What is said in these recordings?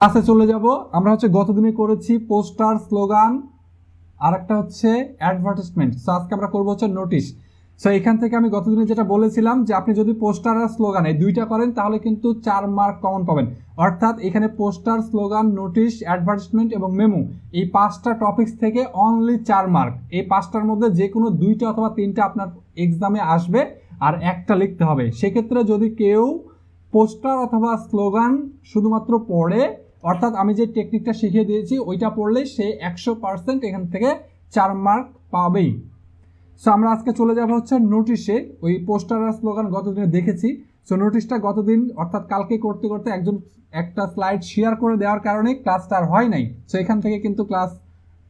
ক্লাসে চলে যাব। আমরা গতদিনে করেছি পোস্টার, স্লোগান, আর একটা অ্যাডভার্টাইজমেন্ট। সো আজকে আমরা করবো নোটিশ। সো এখান থেকে আমি গতদিনে যেটা বলেছিলাম যে আপনি যদি পোস্টার আর স্লোগান এই দুইটা করেন তাহলে কিন্তু 4 মার্ক কমন পাবেন। অর্থাৎ এখানে পোস্টার, স্লোগান, নোটিশ, অ্যাডভার্টাইজমেন্ট এবং মেমো এই 5টা টপিকস থেকে অনলি 4 মার্ক। এই 5টার মধ্যে যে কোনো 2টা অথবা 3টা আপনার এক্সামে আসবে আর একটা লিখতে হবে। সেক্ষেত্রে যদি কেউ পোস্টার অথবা স্লোগান শুধুমাত্র পড়ে, অর্থাৎ আমি যে টেকনিকটা শিখিয়ে দিয়েছি ওইটা পড়লে সে 100% এখান থেকে 4 মার্ক পাবেই। সো আমরা আজকে চলে যাব নোটিশে। ওই পোস্টার আর স্লোগান গতদিনে দেখেছি। সো নোটিশটা গতদিন অর্থাৎ কালকে করতে করতে একজন একটা স্লাইড শেয়ার করে দেওয়ার কারণে ক্লাসটা আর হয় নাই। সো এখান থেকে কিন্তু ক্লাস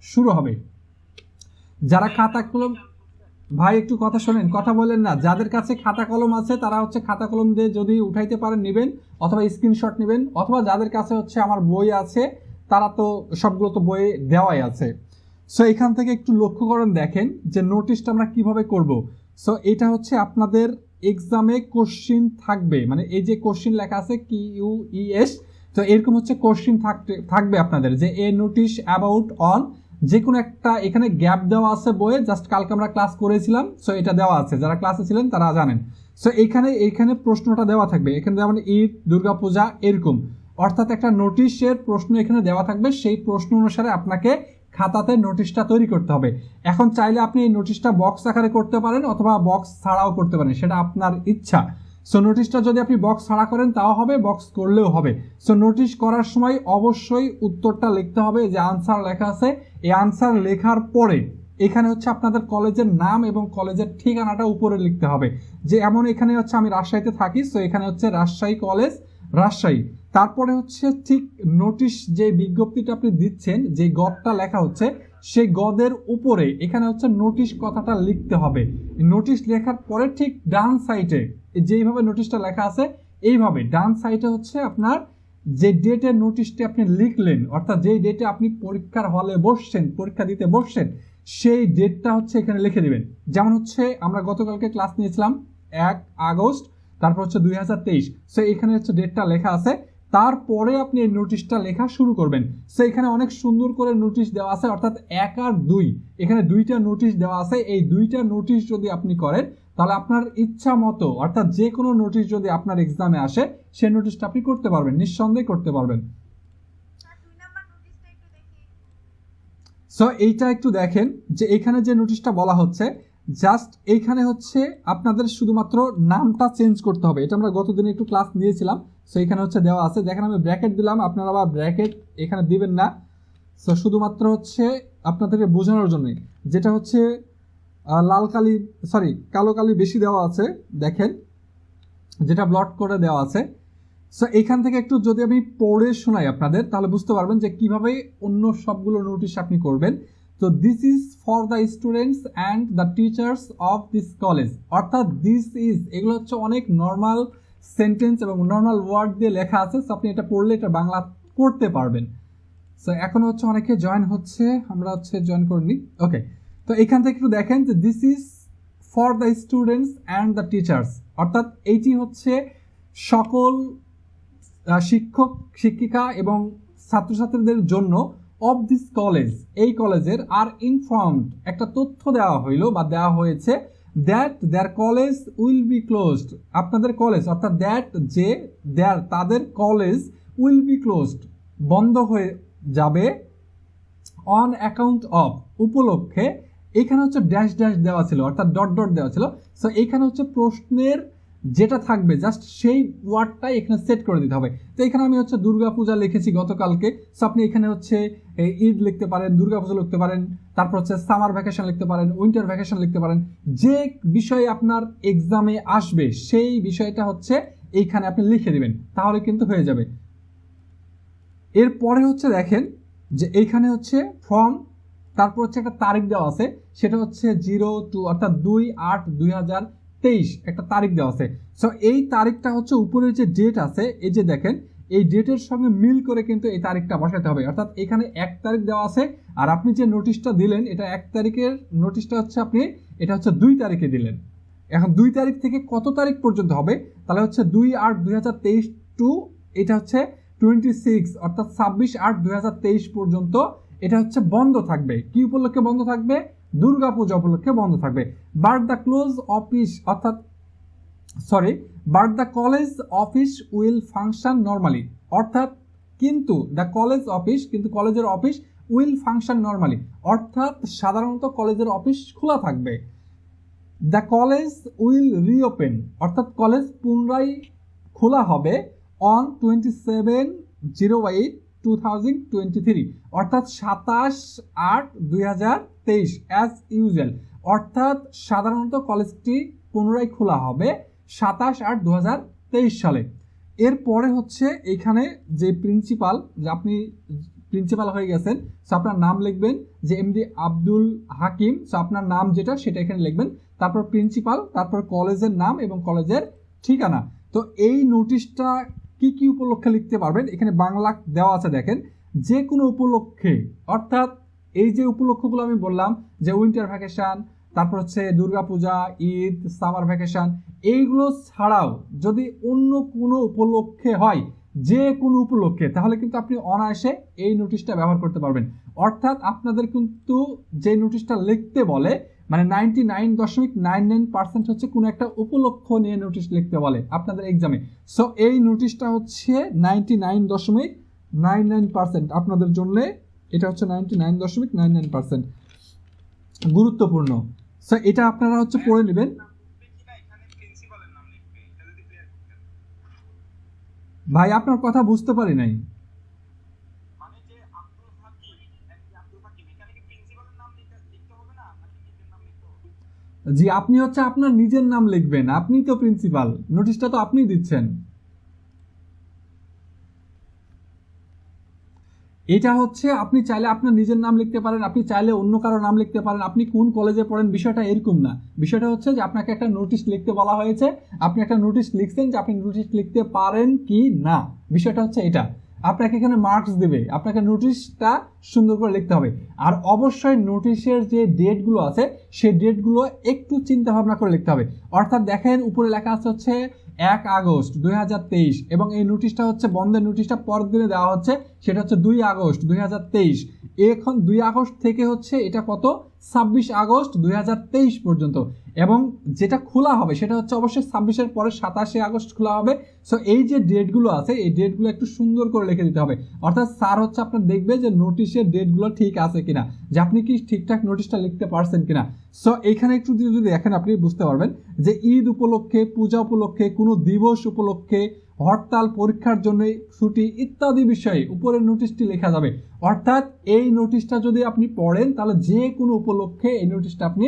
শুরু হবে। যারা খাতা কলম, ভাই একটু কথা শোনেন, কথা বলেন না। যাদের কাছে খাতা কলম আছে তারা খাতা কলম দিয়ে যদি উঠাইতে পারেন নেবেন, অথবা স্ক্রিনশট নেবেন, অথবা যাদের কাছে আমার বই আছে তারা তো সবগুলো তো বইয়ে দেওয়াই আছে। সো এখান থেকে একটু লক্ষ্য করেন, দেখেন যে নোটিশটা আমরা কিভাবে করব। সো এটা আপনাদের এক্সামে কোশ্চিন থাকবে, মানে এই যে কোশ্চিন লেখা আছে QUES, তো এরকম কোশ্চিন থাকবে আপনাদের যে এ নোটিশ অ্যাবাউট অন যে কোনো একটা। এখানে গ্যাপ দেওয়া আছে বইয়ে, জাস্ট কালকে আমরা ক্লাস করেছিলাম। সো এটা দেওয়া আছে, যারা ক্লাসে ছিলেন তারা জানেন। সো এইখানে প্রশ্নটা দেওয়া থাকবে, এখানে যেমন ঈদ, দুর্গাপূজা এরকম, অর্থাৎ একটা নোটিশের প্রশ্ন এখানে দেওয়া থাকবে। সেই প্রশ্ন অনুসারে আপনাকে খাতাতে নোটিশটা তৈরি করতে হবে। এখন চাইলে আপনি এই নোটিশটা বক্স আকারে করতে পারেন অথবা বক্স ছাড়াও করতে পারেন, সেটা আপনার ইচ্ছা। সো নোটিশটা যদি আপনি বক্স ছাড়া করেন তাও হবে, বক্স করলেও হবে। সো নোটিশ করার সময় অবশ্যই উত্তরটা লিখতে হবে, যে আনসার লেখা আছে এই আনসার লেখার পরে এখানে আপনাদের কলেজের নাম এবং কলেজের ঠিকানাটা উপরে লিখতে হবে। যে এমন এখানে আমি রাজশাহীতে থাকি, সো এখানে রাজশাহী কলেজ, রাজশাহী। তারপরে ঠিক নোটিশ যে বিজ্ঞপ্তিটা আপনি দিচ্ছেন, যে গদটা লেখা সেই গদের উপরে এখানে নোটিশ কথাটা লিখতে হবে। নোটিশ লেখার পরে ঠিক ডান সাইডে যেইভাবে নোটিশটা লেখা আছে এইভাবে ডান সাইডে আপনার যে ডেটের নোটিশটি আপনি লিখলেন, অর্থাৎ যেই ডেটে আপনি পরীক্ষার হলে বসছেন, পরীক্ষা দিতে বসছেন, সেই ডেটটা এখানে লিখে দিবেন। যেমন আমরা গতকালকে ক্লাস নিয়েছিলাম 1 আগস্ট, তারপর 2023। সো এখানে ডেটটা লেখা আছে, তারপরে আপনি এই নোটিশটা লেখা শুরু করবেন। সো এখানে অনেক সুন্দর করে নোটিশ দেওয়া আছে, অর্থাৎ 1 আর 2 এখানে 2টা নোটিশ দেওয়া আছে। এই 2টা নোটিশ যদি আপনি করেন তাহলে আপনার ইচ্ছা মতো, অর্থাৎ যে কোনো নোটিশ যদি আপনার এক্সামে আসে সেই নোটিশটা আপনি করতে পারবেন, নিঃসন্দেহে করতে পারবেন। সো এইটা একটু দেখেন যে এখানে যে নোটিশটা বলা হচ্ছে, জাস্ট এইখানে আপনাদের শুধুমাত্র নামটা চেঞ্জ করতে হবে। এটা আমরা গতদিনে একটু ক্লাস নিয়েছিলাম। সো এখানে দেওয়া আছে, দেখেন আমি ব্র্যাকেট দিলাম, আপনারা আবার ব্র্যাকেট এখানে দিবেন না। সো শুধুমাত্র আপনাদেরকে বোঝানোর জন্য, যেটা লাল কালি, সরি কালো কালি বেশি দেওয়া আছে, দেখেন যেটা ব্লট করে দেওয়া আছে। সো এখান থেকে একটু যদি আমি পড়ে শোনাই আপনাদের, তাহলে বুঝতে পারবেন যে কিভাবে অন্য সবগুলো নোটিশ আপনি করবেন। তো this is for the students and the teachers of this college, অর্থাৎ দিস ইজ এগুলো অনেক নর্মাল সেন্টেন্স এবং নর্মাল ওয়ার্ড দিয়ে লেখা আছে। সো আপনি এটা পড়লে এটা বাংলা করতে পারবেন। সো এখন অনেকে জয়েন হচ্ছে, আমরা জয়েন করিনি। ওকে, তো এখান থেকে একটু দেখেন যে this is for the students and the teachers, অর্থাৎ এইটি সকল শিক্ষক, শিক্ষিকা এবং ছাত্রছাত্রীদের জন্য অফ দিস কলেজ, এই কলেজের। আর ইনফর্মড একটা তথ্য দেওয়া হইল বা দেওয়া হয়েছে, that their college will be closed, আপনাদের কলেজ, অর্থাৎ দ্যাট যে দেয়ার তাদের কলেজ উইল বি ক্লোজড বন্ধ হয়ে যাবে, অন অ্যাকাউন্ট অফ উপলক্ষে। এখানে ড্যাশ ড্যাশ দেওয়া ছিল, অর্থাৎ ডট ডট দেওয়া ছিল। সো এখানে প্রশ্নের যেটা থাকবে জাস্ট সেই ওয়ার্ডটাই এখানে সেট করে দিতে হবে। তো এখানে আমি দুর্গাপূজা লিখেছি গতকালকে। সো আপনি এখানে ঈদ লিখতে পারেন, দুর্গাপূজা লিখতে পারেন, তারপর সামার ভ্যাকেশন লিখতে পারেন, উইন্টার ভ্যাকেশন লিখতে পারেন। যে বিষয়ে আপনার এক্সামে আসবে সেই বিষয়টা এইখানে আপনি লিখে দিবেন, তাহলে কিন্তু হয়ে যাবে। এরপরে দেখেন যে এইখানে ফ্রম, তারপর একটা তারিখ দেওয়া আছে, সেটা 02 অর্থাৎ 2/8/2023 একটা তারিখ দেওয়া আছে। সো এই তারিখটা উপরের যে ডেট আছে, এই যে দেখেন এই ডেটের সঙ্গে মিল করে কিন্তু এই তারিখটা বসাতে হবে। অর্থাৎ এখানে 1 তারিখ দেওয়া আছে, আর আপনি যে নোটিশটা দিলেন এটা 1 তারিখের নোটিশটা আপনি এটা 2 তারিখে দিলেন। এখন 2 তারিখ থেকে কত তারিখ পর্যন্ত হবে, তাহলে 2/8/2023 টু এটা 26 অর্থাৎ 26/8/2023 পর্যন্ত এটা হচ্ছে বন্ধ থাকবে। কি উপলক্ষে বন্ধ থাকবে? দুর্গাপূজা উপলক্ষে বন্ধ থাকবে। বাট দ্য ক্লোজ অফিস অর্থাৎ but the college office will function normally, অর্থাৎ কিন্তু দ্য কলেজ অফিস, কিন্তু কলেজের অফিস উইল ফাংশন নর্মালি, অর্থাৎ সাধারণত কলেজের অফিস খোলা থাকবে। দ্য কলেজ উইল রিওপেন, অর্থাৎ কলেজ পুনরায় খোলা হবে অন 27/08/2023, অর্থাৎ 27/8/2023 অ্যাজ ইউজুয়াল, অর্থাৎ সাধারণত কলেজটি পুনরায় খোলা হবে 27/8/2023 সালে। এরপরে হচ্ছে এখানে যে প্রিন্সিপাল, যে আপনি প্রিন্সিপাল হয়ে গেছেন, সো আপনার নাম লিখবেন যে এমডি আব্দুল হাকিম, সো আপনার নাম যেটা সেটা এখানে লিখবেন, তারপর প্রিন্সিপাল, তারপর কলেজের নাম এবং কলেজের ঠিকানা। তো এই নোটিশটা কি কি উপলক্ষে লিখতে পারবেন এখানে বাংলা দেওয়া আছে, দেখেন যে কোনো উপলক্ষে, অর্থাৎ এই যে উপলক্ষগুলো আমি বললাম যে উইন্টার ভ্যাকেশন, তারপর হচ্ছে দুর্গাপূজা, ঈদ, সামার ভ্যাকেশন, এইগুলো ছাড়াও যদি অন্য কোনো উপলক্ষে হয়, যে কোনো উপলক্ষে, তাহলে কিন্তু আপনি অনায়াসে এই নোটিশটা ব্যবহার করতে পারবেন। অর্থাৎ আপনাদের কিন্তু যে নোটিশটা লিখতে বলে মানে 99.99% হচ্ছে কোনো একটা উপলক্ষ নিয়ে নোটিশ লিখতে বলে আপনাদের এক্সামে। সো এই নোটিশটা হচ্ছে 99.99% আপনাদের জন্য, এটা হচ্ছে 99.99% গুরুত্বপূর্ণ। সো এটা আপনারা হচ্ছে পড়ে নেবেন। ভাই আপনার কথা বুঝতে পারি নাই। জি, আপনি হচ্ছে আপনার নিজের নাম লিখবেন, আপনি তো প্রিন্সিপাল, নোটিশটা তো আপনি দিচ্ছেন। এটা হচ্ছে আপনি চাইলে আপনার নিজের নাম লিখতে পারেন, আপনি চাইলে অন্য কারো নাম লিখতে পারেন, আপনি কোন কলেজে পড়েন বিষয়টা এরকম না। বিষয়টা হচ্ছে যে আপনাকে একটা নোটিশ লিখতে বলা হয়েছে, আপনি একটা নোটিশ লিখছেন যে আপনি নোটিশ লিখতে পারেন কি না, বিষয়টা হচ্ছে এটা। আপনাকে এখানে মার্কস দেবে, আপনাকে নোটিশটা সুন্দর করে লিখতে হবে। আর অবশ্যই নোটিশের যে ডেটগুলো আছে সেই ডেটগুলো একটু চিন্তা ভাবনা করে লিখতে হবে। অর্থাৎ দেখেন উপরে লেখা আছে হচ্ছে 1 আগস্ট 2023 এবং এই নোটিশটা হচ্ছে বন্ধের নোটিশটা পরের দিনে দেওয়া হচ্ছে, সেটা হচ্ছে 2 আগস্ট 2023। এখন 2 আগস্ট থেকে হচ্ছে এটা কত 26 আগস্ট 2023 পর্যন্ত, এবং যেটা খোলা হবে সেটা হচ্ছে অবশ্যই 26-এর পরে 27 আগস্ট খোলা হবে। সো এই যে ডেটগুলো আছে এই ডেটগুলো একটু সুন্দর করে লিখে দিতে হবে। অর্থাৎ স্যার হচ্ছে আপনার দেখবে যে নোটিশের ডেটগুলো ঠিক আছে কিনা, যে আপনি কি ঠিকঠাক নোটিশটা লিখতে পারছেন কিনা। সো এখানে একটু যদি দেখেন আপনি বুঝতে পারবেন যে ঈদ উপলক্ষে, পূজা উপলক্ষে, কোনো দিবস উপলক্ষে, হরতাল, পরীক্ষার জন্য ছুটি ইত্যাদি বিষয়ে উপরের নোটিশটি লেখা যাবে। অর্থাৎ এই নোটিশটা যদি আপনি পড়েন তাহলে যে কোনো উপলক্ষে এই নোটিশটা আপনি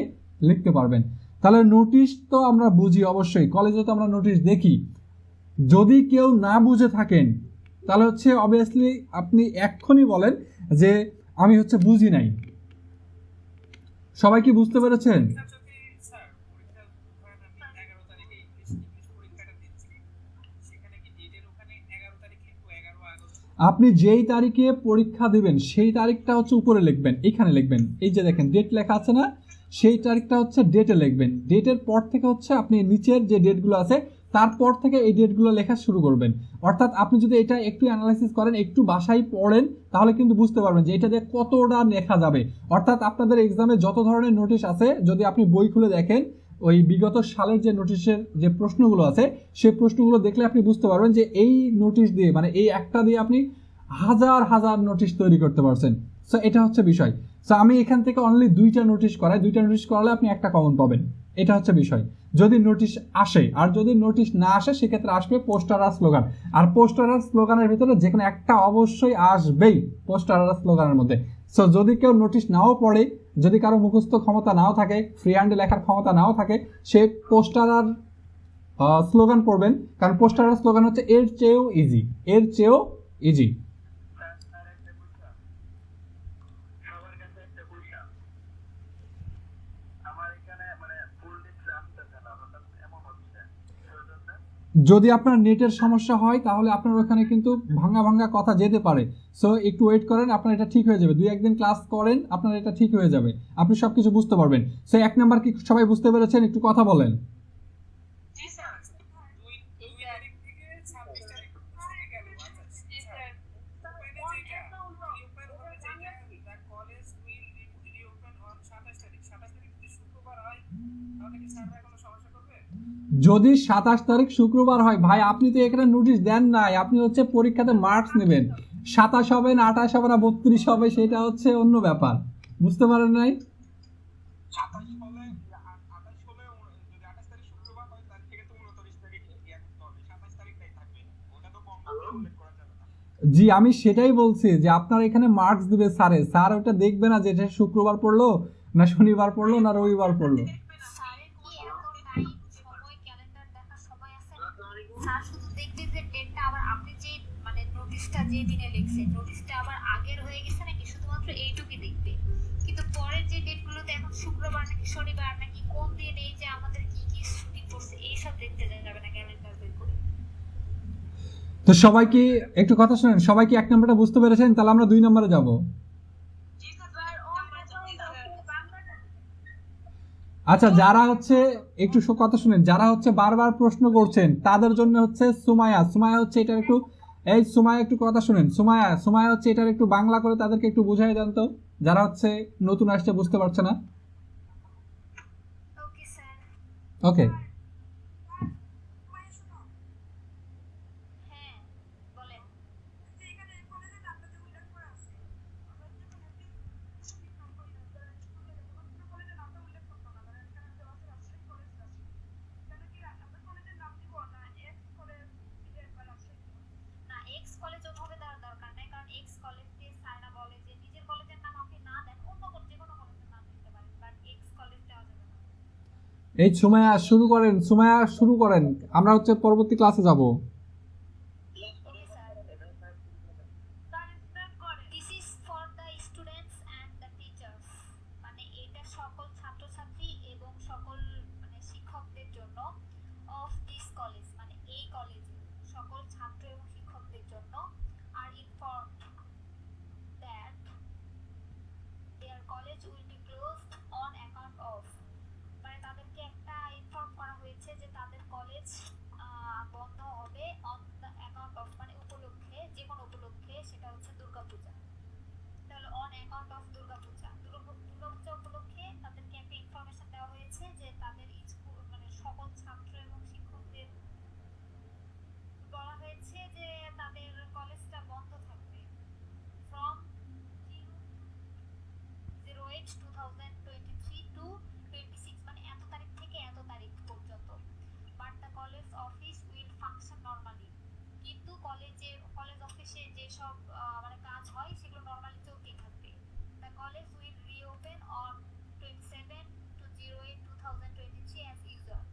লিখতে পারবেন। তাহলে নোটিশ তো আমরা বুঝি, অবশ্যই কলেজে তো আমরা নোটিশ দেখি। যদি কেউ না বুঝে থাকেন তাহলে হচ্ছে অবভিয়াসলি আপনি এক্ষুনি বলেন যে আমি হচ্ছে বুঝি নাই। সবাই কি বুঝতে পেরেছেন? আপনি যেই তারিখে পরীক্ষা দিবেন সেই তারিখটা হচ্ছে উপরে লিখবেন, এখানে লিখবেন, এই যে দেখেন ডেট লেখা আছে না, সেই তারিখটা হচ্ছে ডেটে লিখবেন। ডেটের পর থেকে হচ্ছে আপনি নিচের যে ডেটগুলো আছে তারপর থেকে এই ডেটগুলো লেখা শুরু করবেন। অর্থাৎ আপনি যদি এটা একটু অ্যানালাইসিস করেন, একটু বাসায় পড়েন, তাহলে কিন্তু বুঝতে পারবেন যে এটা দিয়ে কতটা লেখা যাবে। অর্থাৎ আপনাদের এক্সামে যত ধরনের নোটিশ আছে যদি আপনি বই খুলে দেখেন, ওই বিগত সালের যে নোটিশের যে প্রশ্নগুলো আছে সেই প্রশ্নগুলো দেখলে আপনি বুঝতে পারবেন যে এই নোটিশ দিয়ে মানে এই একটা দিয়ে আপনি হাজার হাজার নোটিশ তৈরি করতে পারছেন। সো এটা হচ্ছে বিষয়। সো আমি এখান থেকে অনলি 2টা নোটিশ করাই, 2টা নোটিশ করালে আপনি একটা কমন পাবেন, এটা হচ্ছে বিষয় যদি নোটিশ আসে। আর যদি নোটিশ না আসে সেক্ষেত্রে আসবে পোস্টার আর স্লোগান, আর পোস্টার আর স্লোগানের ভিতরে যে কোনো একটা অবশ্যই আসবেই পোস্টার আর স্লোগানের মধ্যে। সো যদি কেউ নোটিশ নাও পড়ে, যদি কারো মুখস্থ ক্ষমতা নাও থাকে, ফ্রি হ্যান্ডে লেখার ক্ষমতা নাও থাকে, সে পোস্টার আর স্লোগান পড়বেন, কারণ পোস্টার আর স্লোগান হচ্ছে এর চেয়েও ইজি, এর চেয়েও ইজি। যদি আপনার নেটের সমস্যা হয় তাহলে আপনার ওখানে কিন্তু ভাঙা ভাঙা কথা যেতে পারে। সো একটু ওয়েট করেন, আপনার এটা ঠিক হয়ে যাবে, 2-1 দিন ক্লাস করেন, আপনার এটা ঠিক হয়ে যাবে, আপনি সবকিছু বুঝতে পারবেন। সো 1 নাম্বার কি সবাই বুঝতে পেরেছেন? একটু কথা বলেন। যদি 27 তারিখ শুক্রবার হয়, ভাই আপনি তো এখানে নোটিশ দেন নাই, আপনি হচ্ছে পরীক্ষাতে মার্কস নেবেন। 27 হবে না 28 হবে না 32 হবে সেটা হচ্ছে অন্য ব্যাপার, বুঝতে পারেন নাই? জি আমি সেটাই বলছি যে আপনার এখানে মার্কস দিবে স্যারে, স্যার ওটা দেখবে না যে এটা শুক্রবার পড়লো না শনিবার পড়লো না রবিবার পড়লো। স্যারের কি এত টাইম সময় ক্যালেন্ডার দেখার সময় আছে না? স্যার শুধু দেখবে যে ডেটটা আবার আপনি যে মানে নোটিশটা যে দিনে লিখছেন নোটিশটা আবার আগের হয়ে গেছে নাকি, শুধুমাত্র এইটুকুই দেখবে। কিন্তু পরের যে ডেটগুলোতে এখন শুক্রবার নাকি শনিবার নাকি কোন দিন এই যে আমাদের কি কি ছুটি পড়ছে এইসব দেখতে যাবে না ক্যালেন্ডার বের করে। তো সবাই কি একটু কথা শুনেন, সবাই কি 1 নম্বরটা বুঝতে পেরেছেন? তাহলে আমরা 2 নম্বরে যাব। আচ্ছা যারা হচ্ছে একটু কথা শুনেন, যারা হচ্ছে বারবার প্রশ্ন করছেন তাদের জন্য হচ্ছে সুমাইয়া, সুমাইয়া হচ্ছে এটার একটু, এই সুমাইয়া একটু কথা শুনেন, সুমাইয়া সুমাইয়া হচ্ছে এটার একটু বাংলা করে তাদেরকে একটু বুঝাই দেন তো, যারা হচ্ছে নতুন আসছে বুঝতে পারছে না। Okay sir. ওকে হ্যাঁ বলেন। না এক্স কলেজ ওভাবে দেওয়ার দরকার নাই, কারণ এক্স কলেজ দিয়ে স্যাররা বলে যে নিজের কলেজের নাম আপনি না দেন অন্য যে কোনো কলেজের নাম দিতে পারেন, বাট এক্স কলেজ দেওয়া যাবে না। এই সুমাইয়া শুরু করেন, সুমাইয়া শুরু করেন, আমরা হচ্ছে পরবর্তী ক্লাসে যাব। Okay sir. This is for the students and the teachers, মানে এটা সকল ছাত্রছাত্রী এবং সকল মানে শিক্ষকদের জন্য। অফ দিস কলেজ মানে এই কলেজে সকল ছাত্র এবং শিক্ষকদের জন্য। আর informed that their college will be closed on account of, মানে তাদেরকে একটা ইনফর্ম করা হয়েছে যে তাদের কলেজ বন্ধ হবে অন দ্য অ্যাকাউন্ট অফ মানে উপলক্ষে, যে কোনো উপলক্ষে, সেটা হচ্ছে দুর্গাপূজা। তাহলে on account of Durga Puja, Durga Puja উপলক্ষে তাদেরকে একটা ইনফরমেশন দেওয়া হয়েছে যে তাদের স্কুল মানে সকল ছাত্র এবং শিক্ষকদের বলা হয়েছে যে তাদের কলেজটা বন্ধ থাকবে ফ্রম 08/2023 টু 26 মানে এত তারিখ থেকে এত তারিখ পর্যন্ত। But the college office will function normally, কিন্তু কলেজ অফিসে যেসব মানে কাজ হয় সেগুলো নরমালি চলতেই থাকবে। The college will reopen on 27/08/2023 as usual,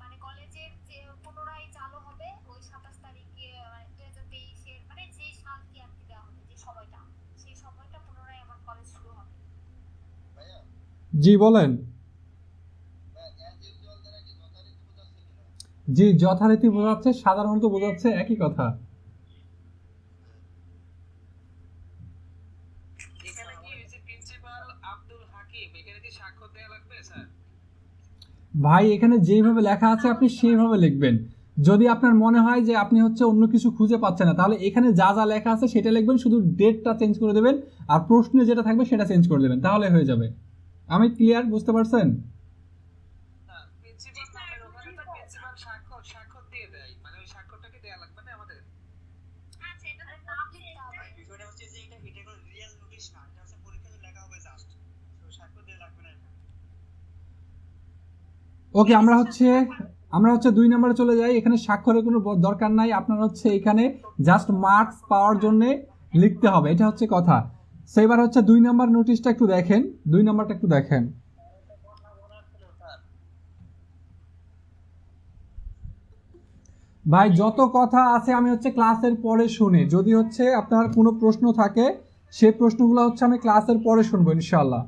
মানে কলেজের যে পুনরায় চালু হবে ওই 27 তারিখে মানে 2023-এর মানে যে সাল কি আর কি দেওয়া হবে যে সময়টা, সেই সময়টা পুনরায় আবার কলেজ শুরু হবে। জি বলেন। জি যথারীতি বোঝাচ্ছে, সাধারণত বোঝাচ্ছে, একই কথা। এখানে কি হয়েছে প্রিন্সিপাল আব্দুল হাকিম এখানে কি স্বাক্ষর দেওয়া লাগবে স্যার? ভাই এখানে যেভাবে লেখা আছে আপনি সেইভাবে লিখবেন। যদি আপনার মনে হয় যে আপনি হচ্ছে অন্য কিছু খুঁজে পাচ্ছেন না, তাহলে এখানে যা যা লেখা আছে সেটা লিখবেন, শুধু ডেটটা চেঞ্জ করে দেবেন আর প্রশ্নে যেটা থাকবে সেটা চেঞ্জ করে দেবেন, তাহলে হয়ে যাবে। আমি ক্লিয়ার, বুঝতে পারছেন? না প্রিন্সিপাল নামের ওখানে তো প্রিন্সিপাল স্বাক্ষর দিয়ে দেয়, মানে ওই স্বাক্ষরটা কি দেয়া লাগবে না আমাদের? আচ্ছা এটা নাম লিখতে হবে। বিষয়টা হচ্ছে যে এটা কোনো রিয়েল নোটিশ না, এটা হচ্ছে পরীক্ষাতে লেখা হবে জাস্ট, তো স্বাক্ষর দিয়ে লাগবে না এটা। ওকে আমরা হচ্ছে 2 নম্বরে চলে যাই। এখানে স্বাক্ষরের কোনো দরকার নাই, আপনার হচ্ছে এখানে জাস্ট মার্কস পাওয়ার জন্য লিখতে হবে, এটা হচ্ছে কথা। সেবার হচ্ছে 2 নম্বর নোটিশটা একটু দেখেন, 2 নম্বরটা একটু দেখেন। ভাই যত কথা আছে আমি হচ্ছে ক্লাসের পরে শুনি, যদি হচ্ছে আপনার কোনো প্রশ্ন থাকে সেই প্রশ্নগুলো হচ্ছে আমি ক্লাসের পরে শুনবো ইনশাআল্লাহ।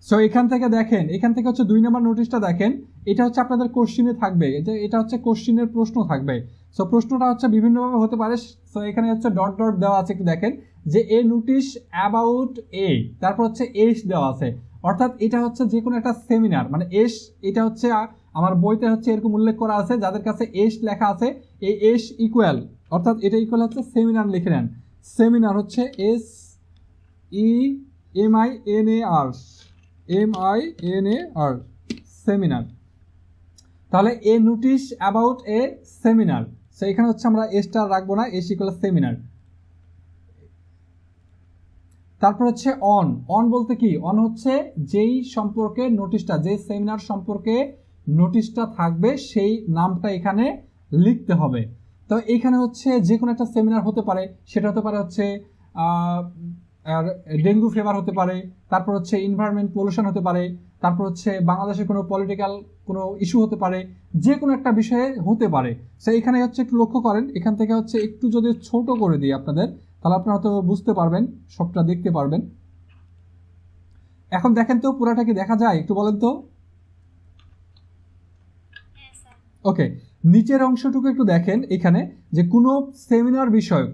সো এখান থেকে দেখেন, এখান থেকে হচ্ছে 2 নম্বর নোটিশটা দেখেন, এটা হচ্ছে আপনাদের কোশ্চিনে থাকবে, এটা হচ্ছে কোশ্চিনের প্রশ্ন থাকবে। সো প্রশ্নটা হচ্ছে বিভিন্নভাবে হতে পারে। সো এখানে হচ্ছে ডট ডট দেওয়া আছে, একটু দেখেন যে এ নোটিশ অ্যাবাউট এ, তারপর হচ্ছে এস দেওয়া আছে, অর্থাৎ এটা হচ্ছে যে কোনো একটা সেমিনার, মানে এস, এটা হচ্ছে আমার বইতে হচ্ছে এরকম উল্লেখ করা আছে, যাদের কাছে এস লেখা আছে এই এস ইকুয়াল, অর্থাৎ এটা ইকুয়াল হচ্ছে সেমিনার লিখে নেন। সেমিনার হচ্ছে SEMINAR, MINAR, সেমিনার। তাহলে a notice about a seminar, so এখানে হচ্ছে আমরা এ স্টার রাখবো না, এস ইকুয়াল সেমিনার। তারপর হচ্ছে অন বলতে কি, অন হচ্ছে যেই সম্পর্কে নোটিশটা, যে সেমিনার সম্পর্কে নোটিশটা থাকবে সেই নামটা এখানে লিখতে হবে। তো এখানে হচ্ছে যে কোনো একটা সেমিনার হতে পারে, সেটা হতে পারে হচ্ছে আর ডেঙ্গু ফিভার হতে পারে, তারপর হচ্ছে এনভায়রনমেন্ট পলিউশন হতে পারে, তারপর হচ্ছে বাংলাদেশের কোনো পলিটিক্যাল কোনো ইস্যু হতে পারে, যে কোনো একটা বিষয়ে হতে পারে। সো এখানে হচ্ছে একটু লক্ষ্য করেন, এখান থেকে হচ্ছে একটু যদি ছোট করে দিই আপনাদের, তাহলে আপনারা হয়তো বুঝতে পারবেন, সবটা দেখতে পারবেন। এখন দেখেন তো পুরাটা কি দেখা যায়, একটু বলেন তো। হ্যাঁ স্যার। ওকে, নিচের অংশটুকু একটু দেখেন, এখানে যে কোনো সেমিনার বিষয়ক,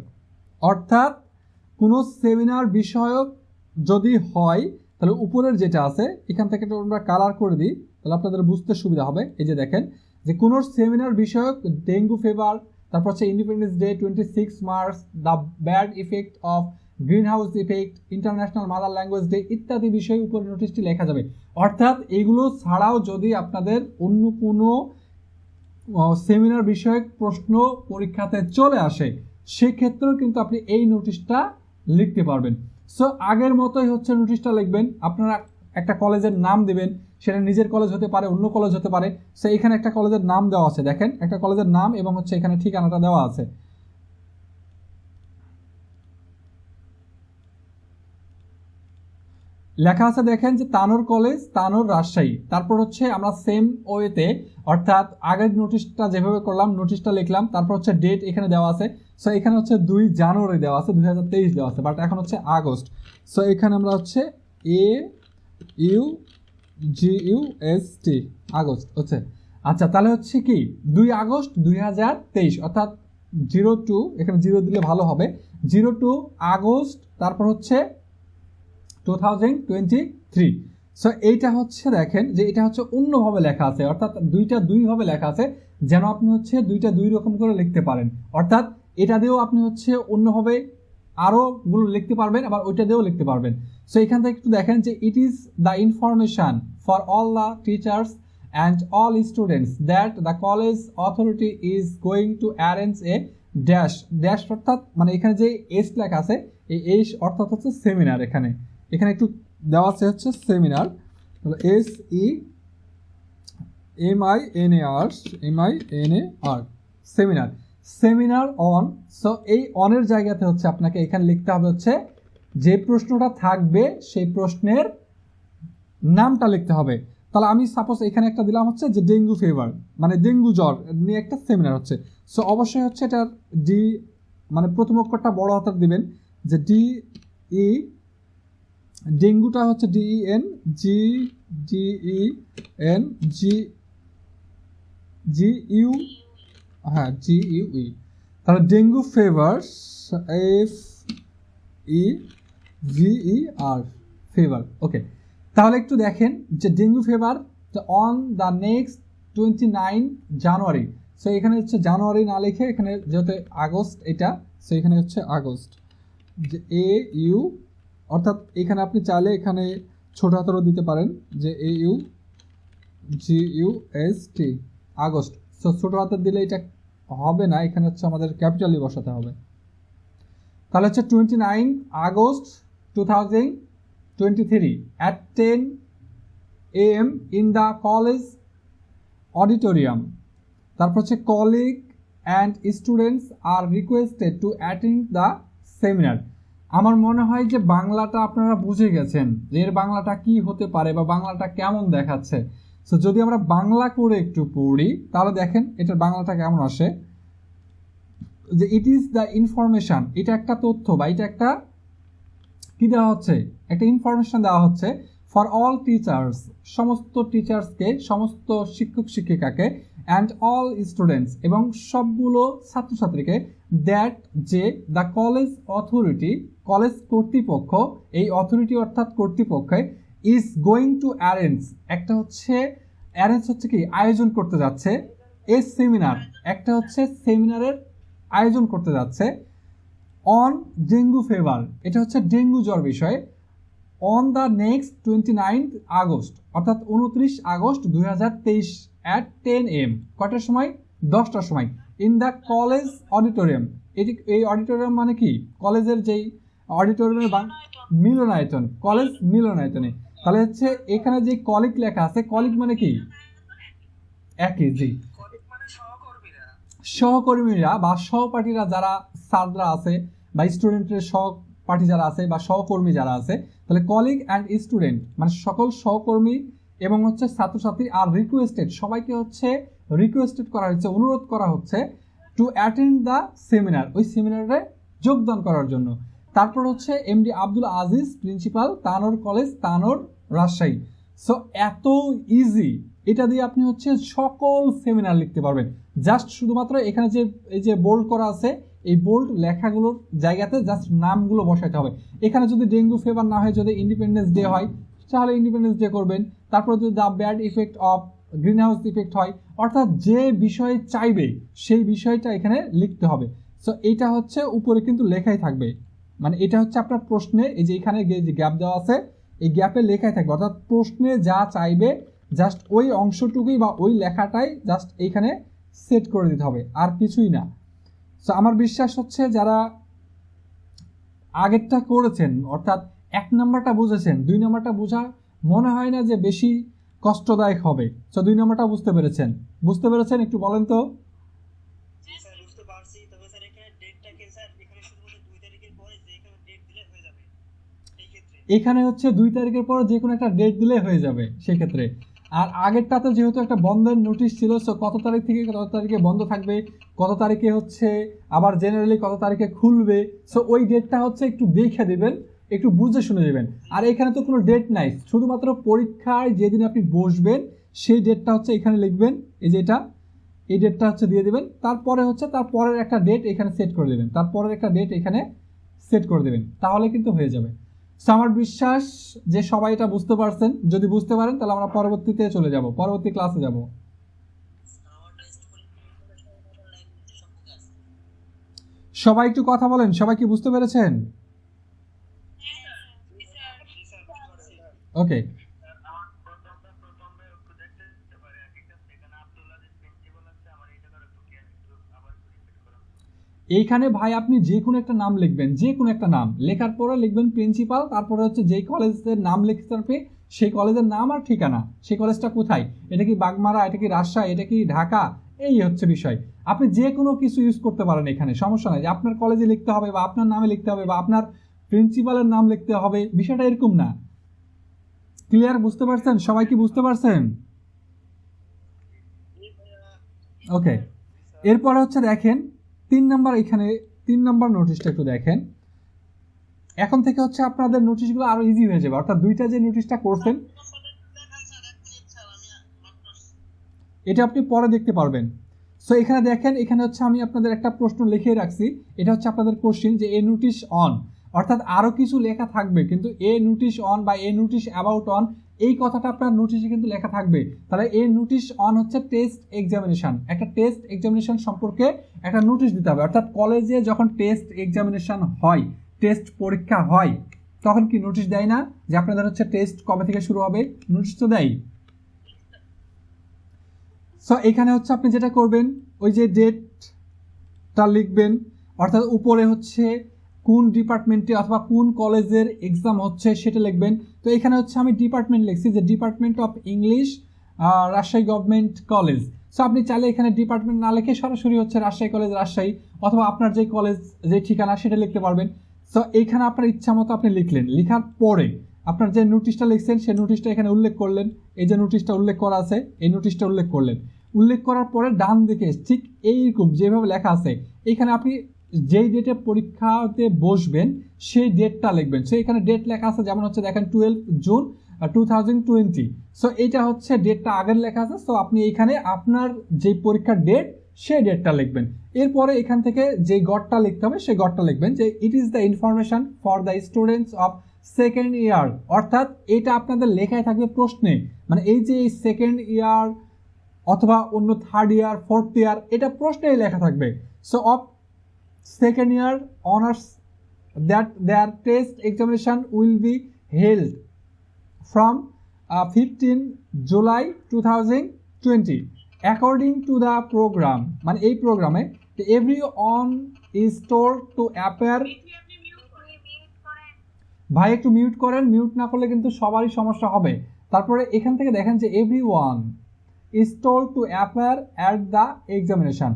অর্থাৎ কোনো সেমিনার বিষয়ক যদি হয়, তাহলে উপরের যেটা আছে এখান থেকে একটু আমরা কালার করে দিই, তাহলে আপনাদের বুঝতে সুবিধা হবে। এই যে দেখেন যে কোনো সেমিনার বিষয়ক ডেঙ্গু ফিভার, তারপর হচ্ছে independence day, 26 March, the bad effect of green house effect, international mother language day ইত্যাদি বিষয়ে উপরে নোটিশটি লেখা যাবে। অর্থাৎ এগুলো ছাড়াও যদি আপনাদের অন্য কোনো সেমিনার বিষয়ক প্রশ্ন পরীক্ষাতে চলে আসে, সেক্ষেত্রেও কিন্তু আপনি এই নোটিশটা লিখতে পারবেন। সো আগের মতোই হচ্ছে নোটিশটা লিখবেন, আপনারা একটা কলেজের নাম দিবেন, সেটা নিজের কলেজ হতে পারে, অন্য কলেজ হতে পারে। সো এখানে একটা কলেজের নাম দেওয়া আছে, দেখেন একটা কলেজের নাম এবং হচ্ছে এখানে ঠিকানাটা দেওয়া আছে। লেখা আছে দেখেন যে তানোর কলেজ, তানোর, রাজশাহী। তারপর হচ্ছে আমরা সেম ওয়েতে, অর্থাৎ আগের নোটিশটা যেভাবে করলাম, নোটিশটা লিখলাম, তারপর হচ্ছে ডেট এখানে দেওয়া আছে। সো এখানে হচ্ছে 2 জানুয়ারি দেওয়া আছে, 2023 দেওয়া আছে, বাট এখন হচ্ছে আগস্ট। সো এখানে আমরা হচ্ছে AUGUST, আগস্ট হচ্ছে। আচ্ছা, তাহলে হচ্ছে কি 2 আগস্ট 2023, অর্থাৎ 02, এখানে 0 দিলে ভালো হবে, 02 আগস্ট, তারপর হচ্ছে 2023। সো এইটা হচ্ছে দেখেন যে এটা হচ্ছে অন্যভাবে লেখা আছে, অর্থাৎ দুই ভাবে লেখা আছে, যেন আপনি হচ্ছে দুইটা দুই রকম করে লিখতে পারেন। অর্থাৎ এটা দিয়েও আপনি হচ্ছে অন্যভাবে আরো গুলো লিখতে পারবেন, আবার ওইটা দিয়েও লিখতে পারবেন। সো এখান থেকে একটু দেখেন যে it is the information for all the teachers and all students that the college authority is going to arrange a dash, dash অর্থাৎ মানে এখানে যে এস লেখা আছে, এই এস অর্থাৎ হচ্ছে সেমিনার। এখানে একটু দেওয়া আছে হচ্ছে seminar, SEMINAR, seminar, seminar on. So এই অনের জায়গাতে হচ্ছে আপনাকে এখানে লিখতে হবে হচ্ছে যে প্রশ্নটা থাকবে সেই প্রশ্নের নামটা লিখতে হবে। তাহলে আমি সাপোজ এখানে একটা দিলাম হচ্ছে যে ডেঙ্গু ফিভার, মানে ডেঙ্গু জ্বর নিয়ে একটা সেমিনার হচ্ছে। সো অবশ্যই হচ্ছে এটার ডি, মানে প্রথম অক্ষরটা বড় হাতের দিবেন, যে DE, ডেঙ্গুটা হচ্ছে DEN, GEN, হ্যাঁ GUE, তাহলে ডেঙ্গু ফিভার FEVER, ফিভার। ওকে, তাহলে একটু দেখেন যে dengue fever on the next 29 January. So এখানে হচ্ছে জানুয়ারি না লিখে এখানে যেহেতু আগস্ট এটা, সো এখানে হচ্ছে আগস্ট, যে AU, অর্থাৎ এখানে আপনি চাইলে এখানে ছোট হাতেরও দিতে পারেন, যে AUGUST, আগস্ট। সো ছোট হাতের দিলে এটা হবে না, এখানে হচ্ছে আমাদের ক্যাপিটালি বসাতে হবে। তাহলে হচ্ছে 29 August 2023 at 10 AM in the college auditorium। তারপর হচ্ছে colleague and students are requested to attend the seminar. আমার মনে হয় যে বাংলাটা আপনারা বুঝে গেছেন যে এর বাংলাটা কি হতে পারে বা বাংলাটা কেমন দেখাচ্ছে। সো যদি আমরা বাংলা করে একটু পড়ি, তাহলে দেখেন এটার বাংলাটা কেমন আসে, যে ইট ইজ দ্য ইনফরমেশন, এটা একটা তথ্য বা এটা একটা কি দেওয়া হচ্ছে, একটা ইনফরমেশন দেওয়া হচ্ছে ফর অল টিচার্স, সমস্ত টিচার্সকে, সমস্ত শিক্ষক শিক্ষিকাকে, অ্যান্ড অল স্টুডেন্টস, এবং সবগুলো ছাত্রছাত্রীকে, দ্যাট যে দ্য কলেজ অথরিটি, কলেজ কর্তৃপক্ষ, এই অথরিটি অর্থাৎ কর্তৃপক্ষে, ইজ গোয়িং টু অ্যারেঞ্জ, একটা হচ্ছে অ্যারেঞ্জ হচ্ছে কি আয়োজন করতে যাচ্ছে, এ সেমিনার, একটা হচ্ছে সেমিনারের আয়োজন করতে যাচ্ছে, অন ডেঙ্গু ফিভার, এটা হচ্ছে ডেঙ্গু জ্বর বিষয়ে। On the next 29th August, অর্থাৎ 29 আগস্ট 2023 অ্যাট 10 AM, কটার সময়? 10টার সময়, ইন দ্য কলেজ অডিটোরিয়াম। এই অডিটোরিয়াম মানে কি? কলেজের যেই অডিটোরিয়ামের মিলনায়তন, কলেজ মিলনায়তনে। তাহলে হচ্ছে এখানে যে কলিগ লেখা আছে, কলিগ মানে কি? একই, জি, মানে সহকর্মীরা। সহকর্মীরা বা সহপাঠীরা যারা স্যাররা আছে বা স্টুডেন্টের সহপাঠী যারা আছে বা সহকর্মী যারা আছে, তাহলে কলিগ অ্যান্ড স্টুডেন্ট মানে সকল সহকর্মী এবং হচ্ছে ছাত্রছাত্রী। আর রিকোয়েস্টেড, সবাইকে হচ্ছে রিকোয়েস্টেড করা হচ্ছে, অনুরোধ করা হচ্ছে টু অ্যাটেন্ড দ্য সেমিনার, ওই সেমিনারে যোগদান করার জন্য। তারপর হচ্ছে এমডি আব্দুল আজিজ, প্রিন্সিপাল, তানোর কলেজ, তানোর, রাজশাহী। সো এত ইজি, এটা দিয়ে আপনি হচ্ছে সকল সেমিনার লিখতে পারবেন। জাস্ট শুধুমাত্র এখানে যে এই যে বোল্ড করা আছে, এই বোল্ড লেখাগুলোর জায়গাতে জাস্ট নামগুলো বসাইতে হবে। এখানে যদি ডেঙ্গু ফিভার না হয়, যদি ইন্ডিপেন্ডেন্স ডে হয় তাহলে ইন্ডিপেন্ডেন্স ডে করবেন। তারপর যদি the bad effect of green house effect হয়, অর্থাৎ যে বিষয়ে চাইবে সেই বিষয়টা এখানে লিখতে হবে। সো এইটা হচ্ছে উপরে কিন্তু লেখাই থাকবে, মানে এটা হচ্ছে আপনার প্রশ্নে এই যে এখানে যে গ্যাপ দেওয়া আছে, এই গ্যাপে লেখাই থাকবে, অর্থাৎ প্রশ্নে যা চাইবে জাস্ট ওই অংশটুকুই বা ওই লেখাটাই জাস্ট এইখানে সেট করে দিতে হবে, আর কিছুই না। সো আমার বিশ্বাস হচ্ছে যারা আগেরটা করেছেন, অর্থাৎ 1 নাম্বারটা বুঝেছেন, 2 নাম্বারটা বোঝা মনে হয় না যে বেশি কষ্টদায়ক হবে। সো 2 নাম্বারটা বুঝতে পেরেছেন? একটু বলেন তো। স্যার বুঝতে পারছি, তবে স্যার এখানে ডেটটাকে স্যার এখানে শুধুমাত্র 2 তারিখের পরে যে কোনো ডেট দিলে হয়ে যাবে এই ক্ষেত্রে। এখানে হচ্ছে 2 তারিখের পর যে কোনো একটা ডেট দিলে হয়ে যাবে সেক্ষেত্রে। আর আগেরটাতে যেহেতু একটা বন্ধের নোটিশ ছিল, সো কত তারিখ থেকে কত তারিখে বন্ধ থাকবে, কত তারিখে হচ্ছে আবার জেনারেলি কত তারিখে খুলবে, সো ওই ডেটটা হচ্ছে একটু দেখে দেবেন, একটু বুঝে শুনে দেবেন। আর এখানে তো কোনো ডেট নাই, শুধুমাত্র পরীক্ষায় যেদিন আপনি বসবেন সেই ডেটটা হচ্ছে এখানে লিখবেন, এই যেটা এই ডেটটা হচ্ছে দিয়ে দেবেন। তারপরে হচ্ছে তারপরের একটা ডেট এখানে সেট করে দেবেন, তারপরের একটা ডেট এখানে সেট করে দেবেন, তাহলে কিন্তু হয়ে যাবে। সো আমার বিশ্বাস যে সবাই এটা বুঝতে পারছেন। যদি বুঝতে পারেন তাহলে আমরা পরবর্তীতে চলে যাব, পরবর্তী ক্লাসে যাব। সবাই একটু কথা বলেন, সবাই কি বুঝতে পেরেছেন? জি স্যার বুঝতে পারছি। ওকে, এইখানে ভাই আপনি যে কোনো একটা নাম লিখবেন, যে কোনো একটা নাম লেখার পরে লিখবেন প্রিন্সিপাল, তারপরে হচ্ছে যেই কলেজের নাম লিখতে আপনি সেই কলেজের নাম আর ঠিকানা, সেই কলেজটা কোথায়, এটা কি বাগমারা, এটা কি রাজশাহী, এটা কি ঢাকা, এই হচ্ছে বিষয়। আপনি যে কোনো কিছু ইউজ করতে পারেন, এখানে সমস্যা নাই যে আপনার কলেজে লিখতে হবে বা আপনার নামে লিখতে হবে বা আপনার প্রিন্সিপালের নাম লিখতে হবে, বিষয়টা এরকম না। ক্লিয়ার? বুঝতে পারছেন? সবাই কি বুঝতে পারছেন? ওকে, এরপরে হচ্ছে দেখেন 3 নাম্বার, এখানে 3 নাম্বার নোটিশটা একটু দেখেন। এখন থেকে হচ্ছে আপনাদের নোটিশগুলো আরো ইজি হয়ে যাবে, অর্থাৎ 2টা যে নোটিশটা করছেন এটা আপনি পরে দেখতে পারবেন। সো এখানে দেখেন, এখানে হচ্ছে আমি আপনাদের একটা প্রশ্ন লিখে রাখছি, এটা হচ্ছে আপনাদের কোশ্চেন যে এ নোটিশ অন, অর্থাৎ আরো কিছু লেখা থাকবে, কিন্তু এ নোটিশ অন বা এ নোটিশ অ্যাবাউট অন এই কথাটা আপনার নোটিশে কিন্তু লেখা থাকবে। তাহলে এ নোটিশ অন হচ্ছে টেস্ট এক্সামিনেশন, একটা টেস্ট এক্সামিনেশন সম্পর্কে একটা নোটিশ দিতে হবে। অর্থাৎ কলেজে যখন টেস্ট এক্সামিনেশন হয়, টেস্ট পরীক্ষা হয়, তখন কি নোটিশ দেয় না যে আপনাদের হচ্ছে টেস্ট কবে থেকে শুরু হবে? নোটিশ তো দেয়। সো এখানে হচ্ছে আপনি যেটা করবেন, ওই যে ডেটটা লিখবেন, অর্থাৎ উপরে হচ্ছে কোন ডিপার্টমেন্টে অথবা কোন কলেজের এক্সাম হচ্ছে সেটা লিখবেন। তো এখানে হচ্ছে আমি ডিপার্টমেন্ট লিখছি যে department of English, Rajshahi government college. So আপনি চাইলে এখানে ডিপার্টমেন্ট না লিখে সরাসরি হচ্ছে রাজশাহী কলেজ রাজশাহী, অথবা আপনার যে কলেজ যে ঠিকানা সেটা লিখতে পারবেন। সো এইখানে আপনার ইচ্ছা মতো আপনি লিখলেন, লেখার পরে আপনার যে নোটিশটা লিখছেন সেই নোটিশটা এখানে উল্লেখ করলেন, এই যে নোটিশটা উল্লেখ করা আছে এই নোটিশটা উল্লেখ করলেন। উল্লেখ করার পরে ডান দিকে ঠিক এইরকম যেভাবে লেখা আছে এখানে আপনি যেই ডেটে পরীক্ষাতে বসবেন সেই ডেটটা লিখবেন। সো এখানে ডেট লেখা আছে, যেমন হচ্ছে দেখেন 12 জুন 2020। সো এইটা হচ্ছে ডেটটা আগের লেখা আছে। সো আপনি এখানে আপনার যে পরীক্ষার ডেট সেই ডেটটা লিখবেন। এরপরে এখান থেকে যে গড়টা লিখতে হবে সেই গড়টা লিখবেন যে it is the information for the students of second ইয়ার, অর্থাৎ এটা আপনাদের লেখায় থাকবে প্রশ্নে, মানে এই যে সেকেন্ড ইয়ার অথবা অন্য থার্ড ইয়ার, ফোর্থ ইয়ার, এটা প্রশ্নেই লেখা থাকবে। So of second year honors that their test examination will be held from 15 July 2020 according to the program মানে এই প্রোগ্রামে everyone is told to appear ভাই একটু মিউট করেন, মিউট না করলে কিন্তু সবারই সমস্যা হবে। তারপরে এখান থেকে দেখেন যে everyone is told to appear at the examination,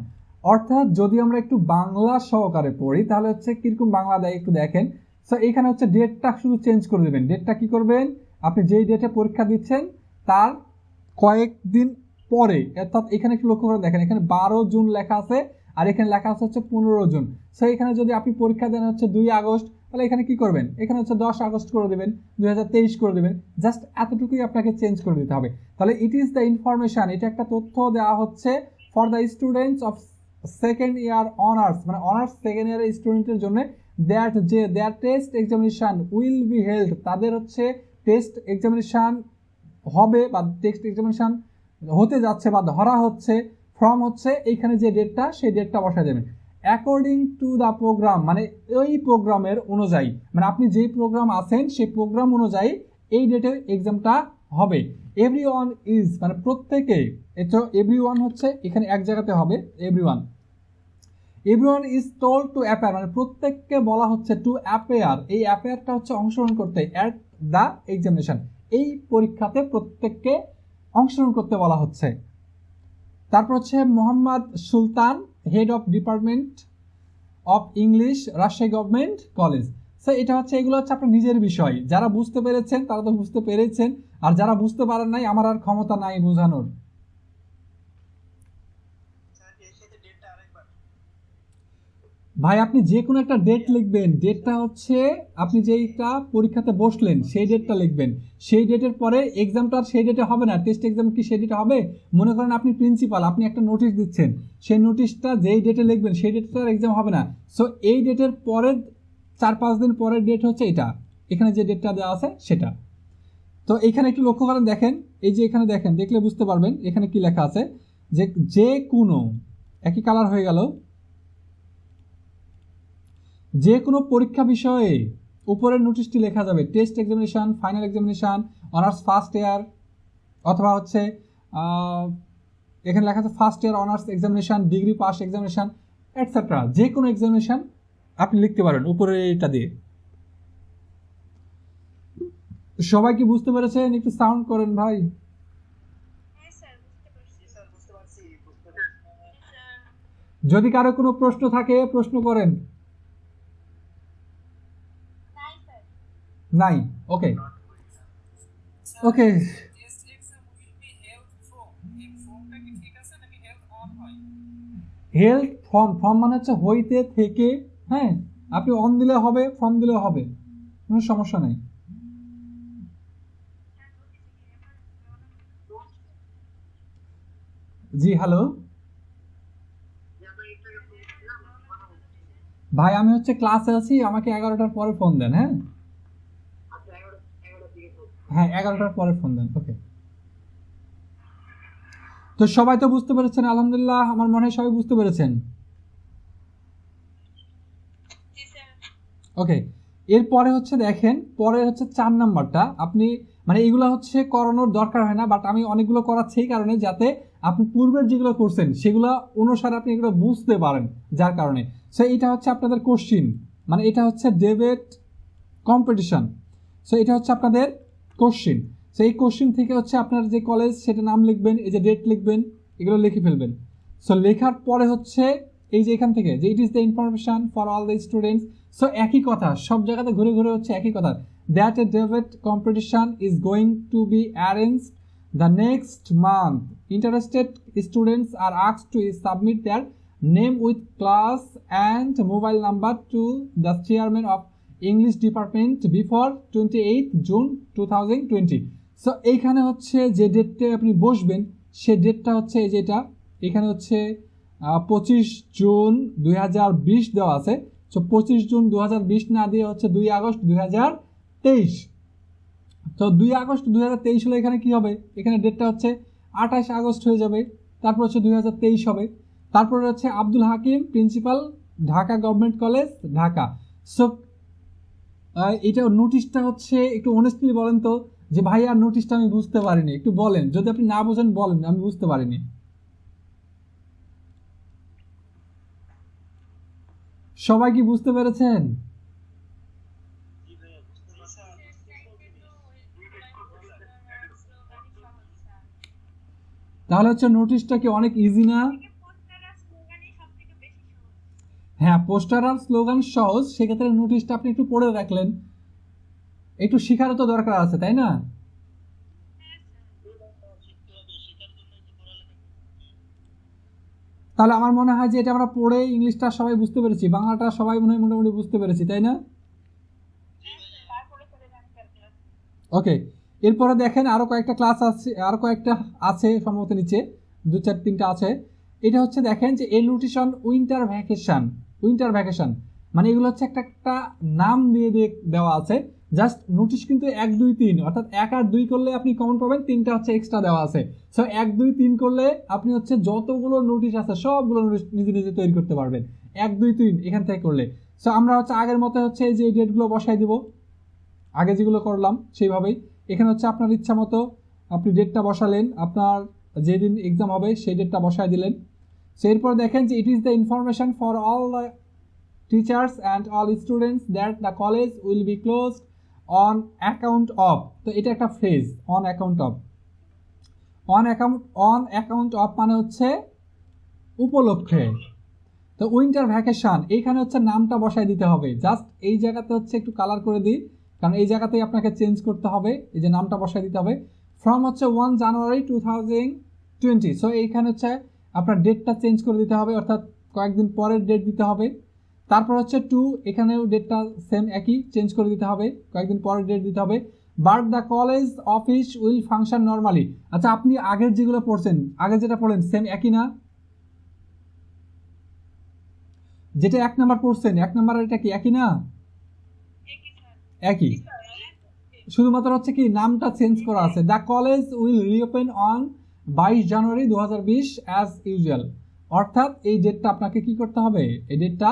অর্থাৎ যদি আমরা একটু বাংলা সহকারে পড়ি তাহলে হচ্ছে কিরকম বাংলা দেয় একটু দেখেন। সো এখানে হচ্ছে ডেটটা শুধু চেঞ্জ করে দেবেন। ডেটটা কি করবেন, আপনি যেই ডেটে পরীক্ষা দিচ্ছেন তার কয়েকদিন পরে, অর্থাৎ এখানে একটু লক্ষ্য করে দেখেন এখানে 12 জুন লেখা আছে আর এখানে লেখা আছে হচ্ছে 15 জুন। সো এখানে যদি আপনি পরীক্ষা দেন হচ্ছে 2 আগস্ট, তাহলে এখানে কি করবেন, এখানে হচ্ছে 10 আগস্ট করে দেবেন, 2023 করে দেবেন, জাস্ট এতটুকুই আপনাকে চেঞ্জ করে দিতে হবে। তাহলে ইট ইজ দ্য ইনফরমেশন, এটা একটা তথ্য দেওয়া হচ্ছে for the students of second year honours, মানে অনার্স সেকেন্ড ইয়ারের স্টুডেন্টের জন্য দ্যাট যে their test examination will be held, তাদের হচ্ছে টেস্ট এক্সামিনেশন হবে বা টেস্ট এক্সামিনেশন হতে যাচ্ছে বা ধরা হচ্ছে ফ্রম হচ্ছে এইখানে যে ডেটটা সেই ডেটটা বসা যাবে অ্যাকর্ডিং টু দ্য প্রোগ্রাম, মানে ওই প্রোগ্রামের অনুযায়ী, মানে আপনি যেই প্রোগ্রাম আছেন সেই প্রোগ্রাম অনুযায়ী এই ডেটে এক্সামটা হবে। এভরিওয়ান ইজ মানে প্রত্যেকে, এটা এভরিওয়ান হচ্ছে এখানে এক জায়গাতে হবে everyone is told to appear, মানে প্রত্যেককে বলা হচ্ছে টু অ্যাপিয়ার, এই অ্যাপিয়ারটা হচ্ছে অংশগ্রহণ করতে অ্যাট দ্য এক্সামিনেশন, এই পরীক্ষাতে প্রত্যেককে অংশগ্রহণ করতে বলা হচ্ছে। তারপর হচ্ছে Mohammad Sultan, head of department of English, Rajshahi government college. So এটা হচ্ছে এগুলো হচ্ছে আপনার নিজের বিষয়, যারা বুঝতে পেরেছেন তারা তো বুঝতে পেরেছেন, আর যারা বুঝতে পারেন নাই আমার আর ক্ষমতা নাই বোঝানোর। ভাই আপনি যে কোনো একটা ডেট লিখবেন, ডেটটা হচ্ছে আপনি যেইটা পরীক্ষাতে বসলেন সেই ডেটটা লিখবেন, সেই ডেটের পরে এক্সামটা আর সেই ডেটে হবে না, টেস্ট এক্সাম কি সেই ডেটে হবে, মনে করেন আপনি প্রিন্সিপাল, আপনি একটা নোটিশ দিচ্ছেন, সেই নোটিশটা যেই ডেটে লিখবেন সেই ডেটে আর এক্সাম হবে না। সো এই ডেটের পরের 4-5 দিন পরের ডেট হচ্ছে এটা, এখানে যে ডেটটা দেওয়া আছে সেটা। তো এখানে একটু লক্ষ্য করেন, দেখেন এই যে এখানে দেখেন, দেখলে বুঝতে পারবেন এখানে কি লেখা আছে, যে কোনো একই কালার হয়ে গেল, যে কোনো পরীক্ষা বিষয়ে উপরের নোটিশটি লেখা যাবে test examination, final examination, honours first year, অথবা হচ্ছে এখানে লেখা আছে first year honours examination, degree pass examination etcetera, যে কোনো এক্সামিনেশন আপনি লিখতে পারেন উপরে এটা দিয়ে। সবাই কি বুঝতে পেরেছেন? একটু সাউন্ড করেন ভাই। যদি কারো কোনো প্রশ্ন থাকে প্রশ্ন করেন। নাই, okay okay. Test exam will be held from, এই ফ্রমটা কি ঠিক আছে নাকি হেল্ড অন হয়? হেল্ড ফ্রম, ফ্রম মানে হচ্ছে হইতে থেকে, হ্যাঁ আপনি অন দিলে হবে, ফ্রম দিলেও হবে, কোনো সমস্যা নাই। জি হ্যালো ভাই, আমি হচ্ছে ক্লাসে আছি, আমাকে 11টার পরে ফোন দেন। হ্যাঁ হ্যাঁ 11টার পরে ফোন দেন, ওকে। তো সবাই তো বুঝতে পেরেছেন আলহামদুলিল্লাহ, আমার মনে হয় সবাই বুঝতে পেরেছেন। ওকে, এরপরে হচ্ছে দেখেন, পরে হচ্ছে 4 নাম্বারটা আপনি মানে এগুলো হচ্ছে করানোর দরকার হয় না, বাট আমি অনেকগুলো করাচ্ছি এই কারণে যাতে আপনি পূর্বের যেগুলো করছেন সেগুলো অনুসারে আপনি এগুলো বুঝতে পারেন, যার কারণে। সো এটা হচ্ছে আপনাদের কোশ্চিন, মানে এটা হচ্ছে ডিবেট কম্পিটিশন। সো এটা হচ্ছে আপনাদের কোশ্চিন। সো এই কোশ্চিন থেকে হচ্ছে আপনার যে কলেজ সেটা নাম লিখবেন, এই যে ডেট লিখবেন, এগুলো লিখে ফেলবেন। সো লেখার পরে হচ্ছে এই যে এখান থেকে যে it is the information for all the students. So একই কথা, সব জায়গাতে ঘুরে ঘুরে হচ্ছে একই কথা, that a debate competition is going to be arranged the next month. Interested students are asked to submit their name with class and mobile number to the chairman of English department before 28 June 2020। So এইখানে হচ্ছে যে ডেটটা আপনি বসবেন সে ডেটটা হচ্ছে এই যেটা এখানে হচ্ছে 25 জুন 2020 দেওয়া আছে। সো 25 জুন 2020 না দিয়ে হচ্ছে 2 আগস্ট 2023। তো 2 আগস্ট 2023 হলে এখানে কি হবে, এখানে ডেটটা হচ্ছে 28 আগস্ট হয়ে যাবে, তারপর হচ্ছে 2023 হবে। তারপরে হচ্ছে Abdul Hakim principal Dhaka government college Dhaka. So এটা নোটিশটা হচ্ছে একটু অনেস্টলি বলেন তো যে ভাই আর নোটিশটা আমি বুঝতে পারিনি, একটু বলেন, যদি আপনি না বোঝেন বলেন আমি বুঝতে পারিনি। সবাই কি বুঝতে পেরেছেন? জি ভাইয়া বুঝতে পারছি। তাহলে হচ্ছে নোটিশটা কি অনেক ইজি না? হ্যাঁ, পোস্টার আর স্লোগান সহজ, সেক্ষেত্রে নোটিশটা আপনি একটু পড়ে রাখলেন, একটু শেখারও তো দরকার আছে তাই না? শিখতে হবে, শেখার জন্য একটু পড়ালেখা করতে হবে। তাহলে আমার মনে হয় যে এটা আমরা পড়ে ইংলিশটা সবাই বুঝতে পেরেছি, বাংলাটা সবাই মনে হয় মোটামুটি বুঝতে পেরেছি তাই না? ওকে, এরপরে দেখেন আরো কয়েকটা ক্লাস আছে, আরো কয়েকটা আছে সম্ভবত নিচে, 2-4-3টা আছে। এটা হচ্ছে দেখেন যে এলুটিশন উইন্টার ভ্যাকেশন, উইন্টার ভ্যাকেশন মানে এগুলো হচ্ছে একটা একটা নাম দিয়ে দিয়ে দেওয়া আছে। জাস্ট নোটিশ কিন্তু 1-2-3 অর্থাৎ 1 আর 2 করলে আপনি কমন পাবেন, 3টা হচ্ছে এক্সট্রা দেওয়া আছে। সো 1-2-3 করলে আপনি হচ্ছে যতগুলো নোটিশ আছে সবগুলো নোটিশ নিজে নিজে তৈরি করতে পারবেন 1-2-3 এখান থেকে করলে। সো আমরা হচ্ছে আগের মতো হচ্ছে যে ডেটগুলো বসাই দিব, আগে যেগুলো করলাম সেইভাবেই। এখানে হচ্ছে আপনার ইচ্ছা মতো আপনি ডেটটা বসালেন, আপনার যেদিন এক্সাম হবে সেই ডেটটা বসায় দিলেন। সো এরপর দেখেন যে it is the information for all the teachers and all students that the college will be closed on account of. তো এটা একটা phrase, on account of. On account of মানে হচ্ছে উপলক্ষে। তো উইন্টার ভ্যাকেশন এইখানে হচ্ছে নামটা বসায় দিতে হবে, জাস্ট এই জায়গাতে হচ্ছে একটু কালার করে দিই, কারণ এই জায়গাতেই আপনাকে চেঞ্জ করতে হবে, এই যে নামটা বসায় দিতে হবে। ফ্রম হচ্ছে 1 জানুয়ারি 2020। সো এইখানে হচ্ছে আপনার ডেটটা চেঞ্জ করে দিতে হবে, অর্থাৎ কয়েকদিন পরের ডেট দিতে হবে। তারপর হচ্ছে 2, এখানেও ডেটটা সেম একই চেঞ্জ করে দিতে হবে, কয়েকদিন পরের ডেট দিতে হবে। But the college office will function normally. আচ্ছা, আপনি আগের যেগুলো পড়ছেন, আগে যেটা পড়লেন সেম একই না? যেটা 1 নাম্বার পড়ছেন, 1 নাম্বার এটা কি একই না? একই, শুধুমাত্র হচ্ছে কি নামটা চেঞ্জ করা আছে। The college will reopen on 22 January 2020 as usual. অর্থাৎ এই ডেটটা আপনাকে কি করতে হবে, এই ডেটটা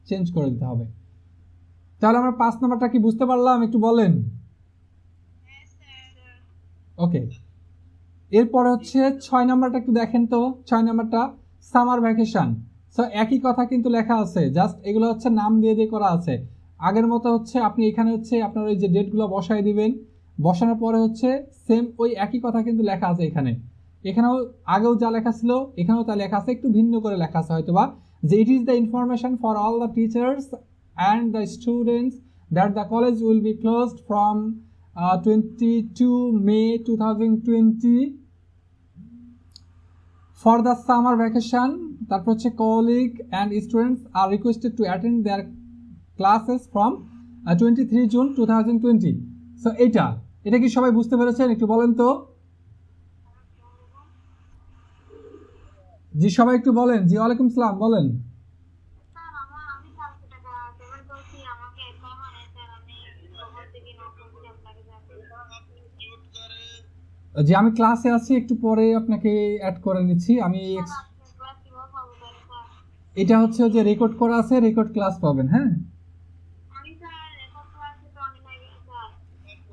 চেঞ্জ করে দিতে হবে। তাহলে আমরা 5 নাম্বারটা কি বুঝতে পারলাম, একটু বলেন। ওকে, এরপরে হচ্ছে 6 নাম্বারটা একটু দেখেন তো। 6 নাম্বারটা সামার ভ্যাকেশন। সো একই কথা কিন্তু লেখা আছে, জাস্ট এগুলো হচ্ছে নাম দিয়ে দিয়ে করা আছে। আগের মতো হচ্ছে আপনি এখানে হচ্ছে আপনার ওই যে ডেটগুলো বসায় দিবেন, বসানোর পরে হচ্ছে সেম ওই একই কথা কিন্তু লেখা আছে এখানে। এখানেও আগেও যা লেখা ছিল এখানেও তা লেখা আছে, একটু ভিন্ন করে লেখা আছে হয়তোবা, যে it is the information for all the teachers and the students that the college will be closed from 22 May 2020 for the summer vacation। তারপর হচ্ছে colleague and students are requested to attend their classes from 23 June 2020। So এটা কি সবাই বুঝতে পেরেছেন, একটু বলেন তো। জি সবাই একটু বলেন। জি ওয়ালাইকুম সালাম, বলেন। জি আমি ক্লাসে আছি, একটু পরে আপনাকে অ্যাড করে নিচ্ছি আমি। এটা হচ্ছে যে রেকর্ড করা আছে, রেকর্ড ক্লাস পাবেন। হ্যাঁ,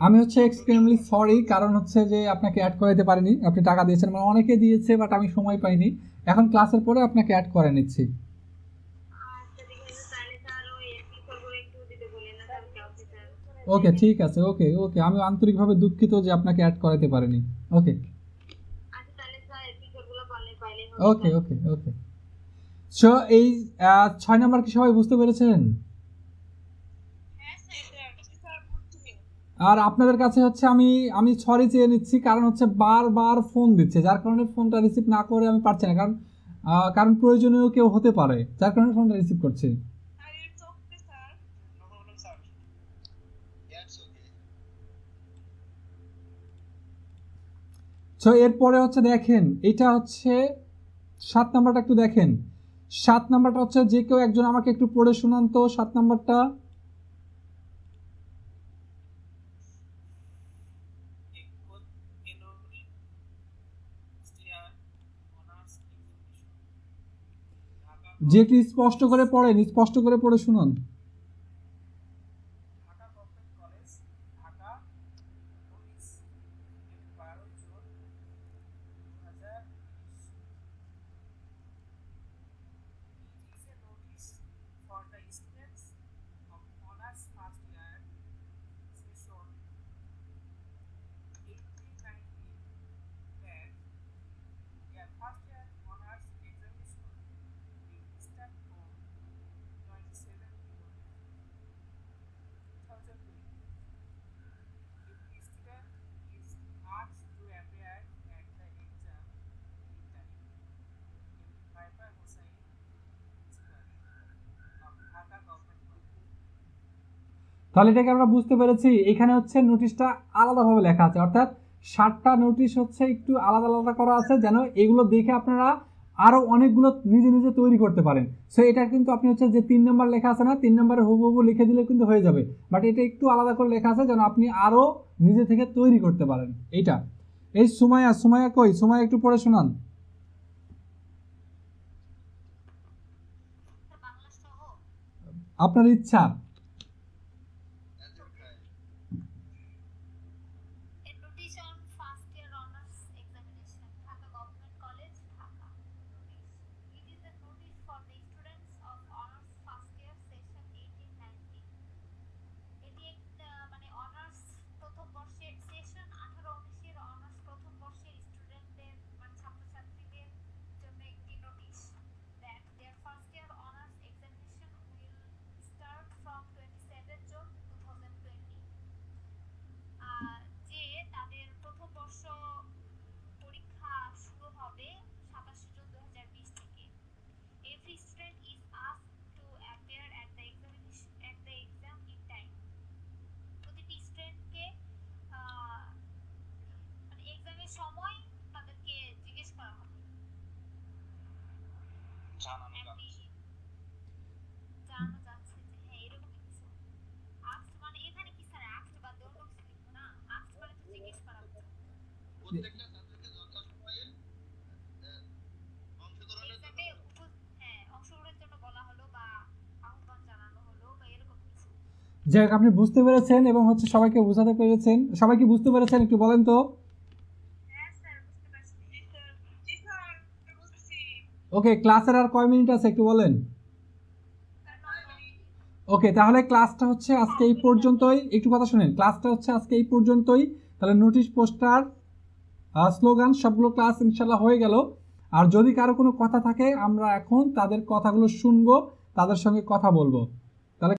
আমি হচ্ছে এক্সট্রিমলি সরি, কারণ হচ্ছে যে আপনাকে অ্যাড করে দিতে পারিনি। আপনি টাকা দিয়েছেন, মানে অনেকে দিয়েছে বাট আমি সময় পাইনি। এখন ক্লাসের পরে আপনাকে অ্যাড করে নিচ্ছি। ওকে ঠিক আছে, ওকে ওকে, আমি আন্তরিকভাবে দুঃখিত যে আপনাকে অ্যাড করাতে পারিনি। ওকে ওকে ওকে ওকে। সো এই 6 নাম্বার কি সবাই বুঝতে পেরেছেন? আর আপনাদের কাছে হচ্ছে আমি সরি চেয়ে নিচ্ছি, কারণ হচ্ছে বারবার ফোন দিচ্ছে, যার কারণে ফোনটা রিসিভ না করে আমি পারছি না, কারণ প্রয়োজনীয় কেউ হতে পারে, যার কারণে ফোনটা রিসিভ করছি। সো এরপরে হচ্ছে দেখেন, এটা হচ্ছে 7 নাম্বারটা একটু দেখেন। 7 নাম্বারটা হচ্ছে যে কেউ একজন আমাকে একটু পড়ে শোনান তো 7 নাম্বারটা। যে একটু স্পষ্ট করে পড়েন, স্পষ্ট করে পড়ে শুনুন। Dhaka government college, Dhaka 19 12 June 2020। It is a notice for the students of honors first year session 1890 that their first year honors examination will start on 27 June 2020. If the student is asked to appear at the exam in time, Piper Hossain, Principal of Dhaka Government College. তাহলে এটাকে আমরা বুঝতে পেরেছি। এখানে হচ্ছে নোটিশটা আলাদাভাবে লেখা আছে, অর্থাৎ 7টা নোটিশ হচ্ছে একটু আলাদা আলাদা করা আছে, যেন এগুলো দেখে আপনারা আরো অনেকগুলো নিজে নিজে তৈরি করতে পারেন। সো এটা কিন্তু আপনি হচ্ছে যে 3 নাম্বার লেখা আছে না, 3 নাম্বারে হুবহু লিখে দিলে কিন্তু হয়ে যাবে, বাট এটা একটু আলাদা করে লেখা আছে যেন আপনি আরো নিজে থেকে তৈরি করতে পারেন। এইটা এই সুমাইয়া কই? সুমাইয়া একটু পড়ে শোনান। বাংলা সহ আপনার ইচ্ছা। A notice on first year honors examination, Dhaka Government College, Dhaka. It is a notice for the students of honors first year session 1890. এটি একটা মানে অনার্স প্রথম বর্ষের সেশন 18-19 এর অনার্স প্রথম বর্ষের স্টুডেন্টদের মানে ছাত্রছাত্রীদের জন্য একটি notice that their first year honors examination will start from 27 June 2020. যে তাদের প্রথম বর্ষ পরীক্ষা শুরু হবে 27 জুন 2020 থেকে। Every student is asked to appear at the exam in time. প্রতিটি স্টুডেন্টকে মানে এক্সামের সময় তাদেরকে জিজ্ঞেস করা হবে, আপনি জানানো যাচ্ছে যে হ্যাঁ এরকম কিছু। আস্কড মানে এখানে কি স্যার আস্কড বা অন্য কিছু লিখবো না? আস্কড মানে তো জিজ্ঞেস করা হচ্ছে। প্রত্যেকটা ছাত্রকে যথাসময়ে অংশগ্রহণের জন্য এক্সামে হ্যাঁ অংশগ্রহণের জন্য বলা হলো বা আহ্বান জানানো হলো বা এরকম কিছু। যাই হোক, আপনি বুঝতে পেরেছেন এবং হচ্ছে সবাইকে বোঝাতে পেরেছেন। সবাই কি বুঝতে পেরেছেন একটু বলেন তো? হ্যাঁ স্যার বুঝতে পারছি। জি স্যার, বুঝছি। ওকে, ক্লাসের আর কয় মিনিট আছে একটু বলেন। ওকে, তাহলে ক্লাসটা হচ্ছে আজকে এই পর্যন্তই। একটু কথা শুনেন, ক্লাসটা হচ্ছে আজকে এই পর্যন্তই। তাহলে নোটিশ, পোস্টার, স্লোগান সবগুলো ক্লাস ইনশাল্লাহ হয়ে গেল। আর যদি কারো কোনো কথা থাকে আমরা এখন তাদের কথাগুলো শুনবো, তাদের সঙ্গে কথা বলবো।